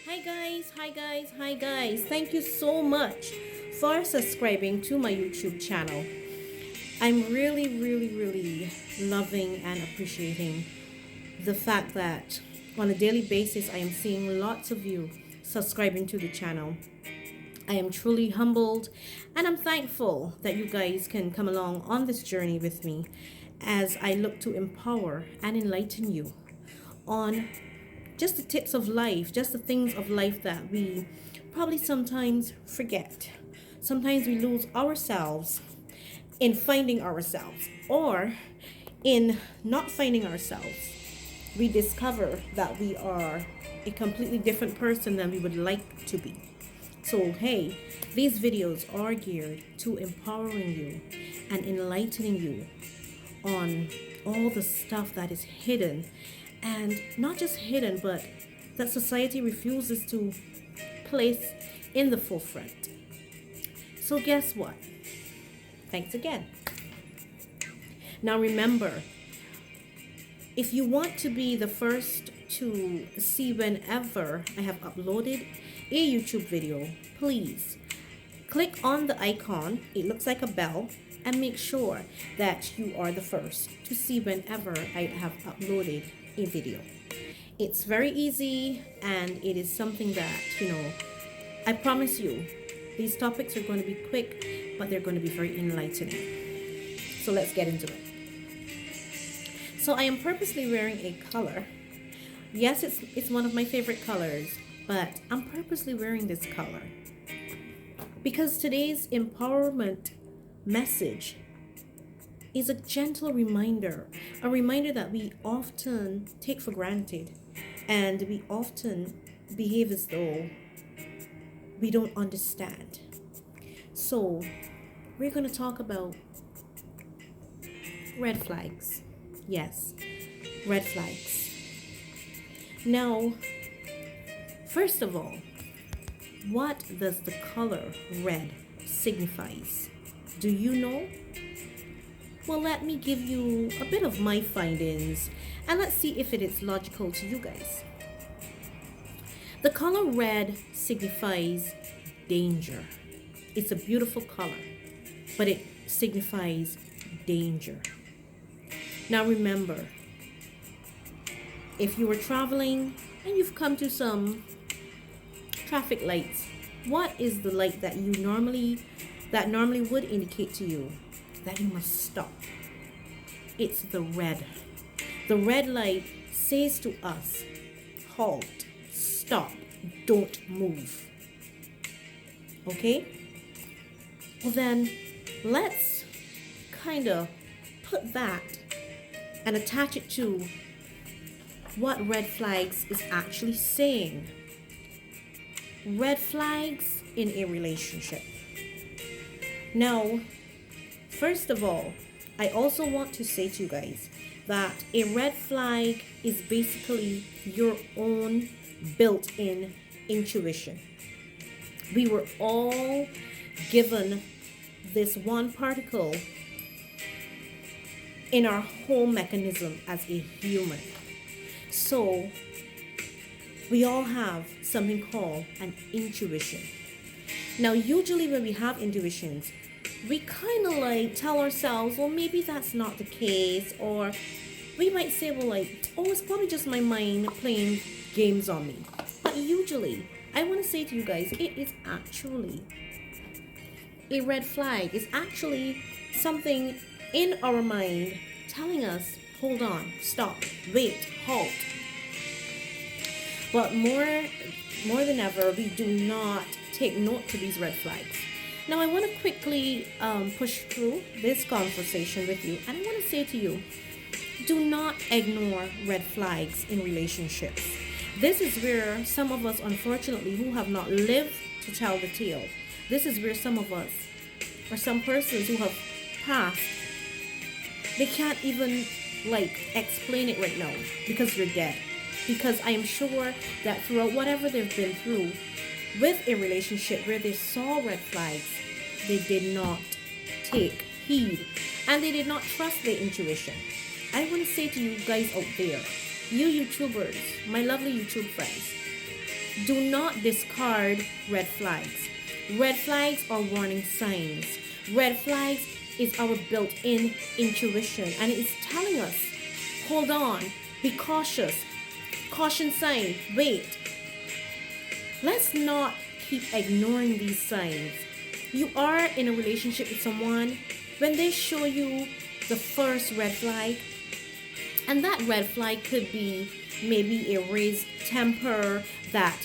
Hi guys. Thank you so much for subscribing to my YouTube channel. I'm really loving and appreciating the fact that on a daily basis I am seeing lots of you subscribing to the channel. I am truly humbled and I'm thankful that you guys can come along on this journey with me as I look to empower and enlighten you on just the tips of life, just the things of life that we probably sometimes forget. Sometimes we lose ourselves in finding ourselves, or in not finding ourselves, we discover that we are a completely different person than we would like to be. So, hey, these videos are geared to empowering you and enlightening you on all the stuff that is hidden, and not just hidden, but that society refuses to place in the forefront. So, guess what? Thanks again. Now, remember, if you want to be the first to see whenever I have uploaded a YouTube video, please click on the icon. It looks like a bell, and make sure that you are the first to see whenever I have uploaded a video. It's very easy, and it is something that, I promise you, these topics are going to be quick, but they're going to be very enlightening. So let's get into it. So I am purposely wearing a color. Yes, it's one of my favorite colors, but I'm purposely wearing this color because today's empowerment message is a gentle reminder, a reminder that we often take for granted, and we often behave as though we don't understand. So we're going to talk about red flags. Yes, red flags. Now, first of all, what does the color red signifies? Do you know? Well, let me give you a bit of my findings, and let's see if it is logical to you guys. The color red signifies danger. It's a beautiful color, but it signifies danger. Now remember, if you were traveling and you've come to some traffic lights, what is the light that normally would indicate to you that you must stop? It's the red. The red light says to us, halt, stop, don't move. Okay? Well then, let's kind of put that and attach it to what red flags is actually saying. Red flags in a relationship. Now, first of all, I also want to say to you guys that a red flag is basically your own built-in intuition. We were all given this one particle in our whole mechanism as a human. So we all have something called an intuition. Now, usually when we have intuitions, we kind of like tell ourselves, well, maybe that's not the case, or we might say, well, like, oh, it's probably just my mind playing games on me. But usually, I want to say to you guys, it is actually a red flag. It's actually something in our mind telling us, hold on, stop, wait, halt. But more than ever, we do not take note to these red flags. Now, I want to quickly push through this conversation with you, and I want to say to you, do not ignore red flags in relationships. This is where some of us, unfortunately, who have not lived to tell the tale, this is where some of us, or some persons who have passed, they can't even explain it right now because they're dead. Because I am sure that throughout whatever they've been through with a relationship where they saw red flags, they did not take heed and they did not trust their intuition. I want to say to you guys out there, you YouTubers, my lovely YouTube friends, Do not discard red flags. Red flags are warning signs. Red flags is our built-in intuition, and it is telling us, hold on, be cautious. Caution sign, wait. Let's not keep ignoring these signs. You are in a relationship with someone, when they show you the first red flag, and that red flag could be maybe a raised temper that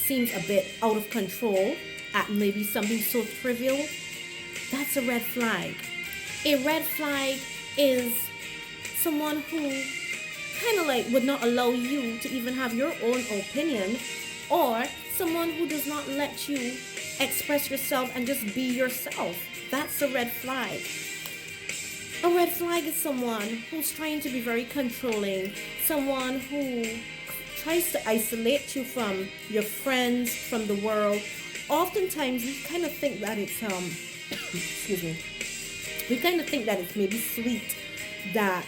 seems a bit out of control at maybe something so trivial, that's a red flag. A red flag is someone who kind of like would not allow you to even have your own opinion, or someone who does not let you express yourself and just be yourself. That's a red flag. A red flag is someone who's trying to be very controlling, someone who tries to isolate you from your friends, from the world. Oftentimes we kind of think that it's excuse me. We kind of think that it's maybe sweet that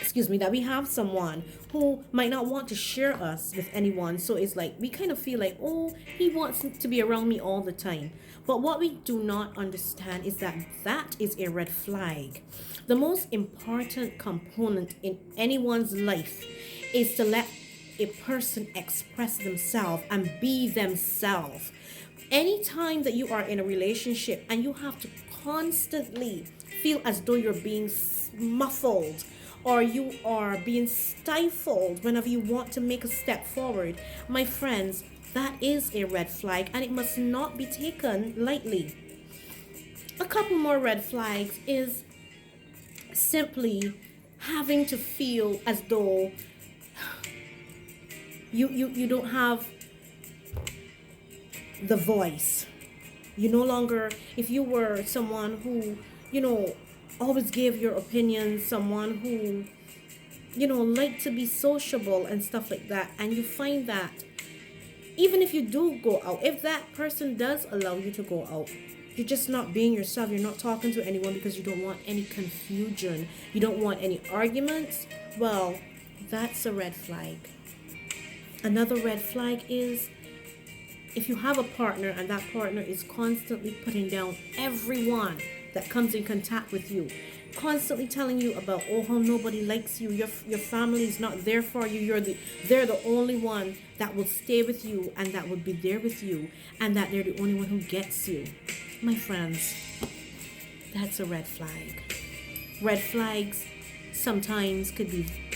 excuse me, that we have someone who might not want to share us with anyone. So it's like we kind of feel like, oh, he wants to be around me all the time. But what we do not understand is that that is a red flag. The most important component in anyone's life is to let a person express themselves and be themselves. Anytime that you are in a relationship and you have to constantly feel as though you're being muffled or you are being stifled whenever you want to make a step forward, my friends, that is a red flag, and it must not be taken lightly. A couple more red flags is simply having to feel as though you don't have the voice. You no longer, if you were someone who, always gave your opinions, someone who, liked to be sociable and stuff like that, and you find that even if you do go out, if that person does allow you to go out, you're just not being yourself. You're not talking to anyone because you don't want any confusion. You don't want any arguments. Well, that's a red flag. Another red flag is if you have a partner and that partner is constantly putting down everyone that comes in contact with you, constantly telling you about, oh, how nobody likes you, your family is not there for you, they're the only one that will stay with you and that will be there with you, and that they're the only one who gets you. My friends, that's a red flag. Red flags sometimes they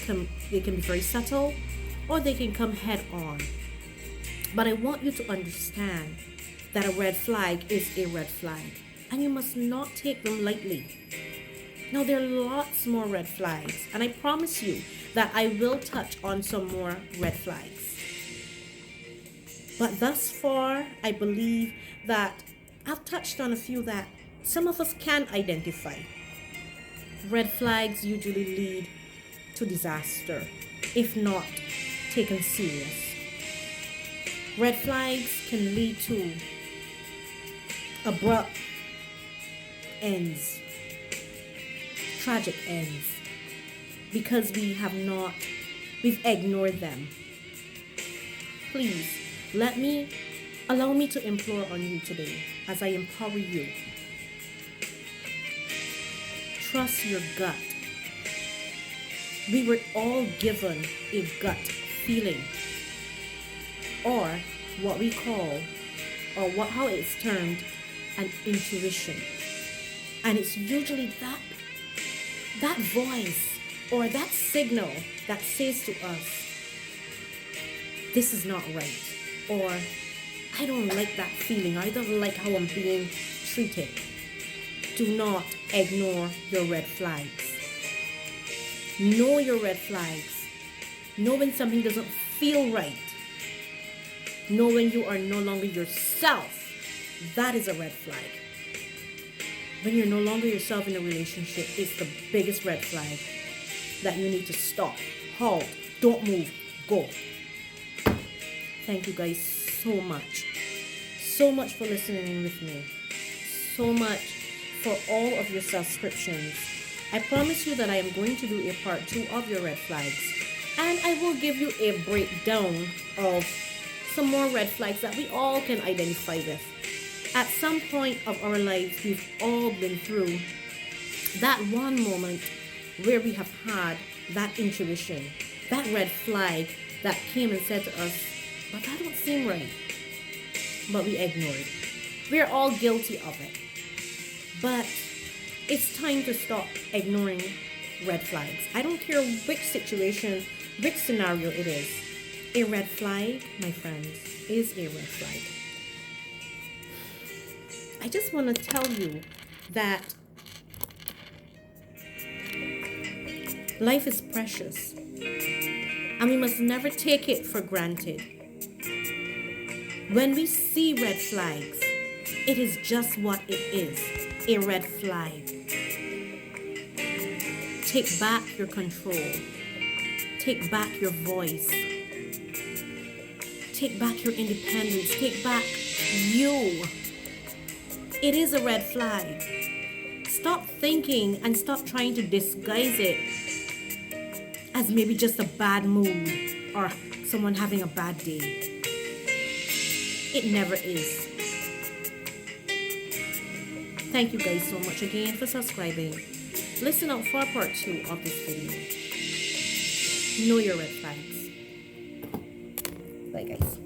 can be very subtle, or they can come head on. But I want you to understand that a red flag is a red flag, and you must not take them lightly. Now, there are lots more red flags, and I promise you that I will touch on some more red flags. But thus far, I believe that I've touched on a few that some of us can identify. Red flags usually lead to disaster, if not taken serious. Red flags can lead to abrupt ends, tragic ends, because we've ignored them. Please, allow me to implore on you today as I empower you. Trust your gut. We were all given a gut feeling, or what we call, how it's termed, an intuition. And it's usually that voice or that signal that says to us, this is not right, or I don't like that feeling, I don't like how I'm being treated. Do not ignore your red flags. Know your red flags. Know when something doesn't feel right. Know when you are no longer yourself. That is a red flag. When you're no longer yourself in a relationship, it's the biggest red flag that you need to stop, halt, don't move, go. Thank you guys so much. So much for listening in with me. So much for all of your subscriptions. I promise you that I am going to do a part 2 of your red flags. And I will give you a breakdown of some more red flags that we all can identify with. At some point of our lives, we've all been through that one moment where we have had that intuition, that red flag that came and said to us, but that don't seem right. But we ignored it. We're all guilty of it. But it's time to stop ignoring red flags. I don't care which situation, which scenario it is. A red flag, my friends, is a red flag. I just want to tell you that life is precious and we must never take it for granted. When we see red flags, it is just what it is, a red flag. Take back your control. Take back your voice. Take back your independence. Take back you. It is a red flag. Stop thinking and stop trying to disguise it as maybe just a bad mood or someone having a bad day. It never is. Thank you guys so much again for subscribing. Listen out for part 2 of this video. Know your red flags. Bye guys.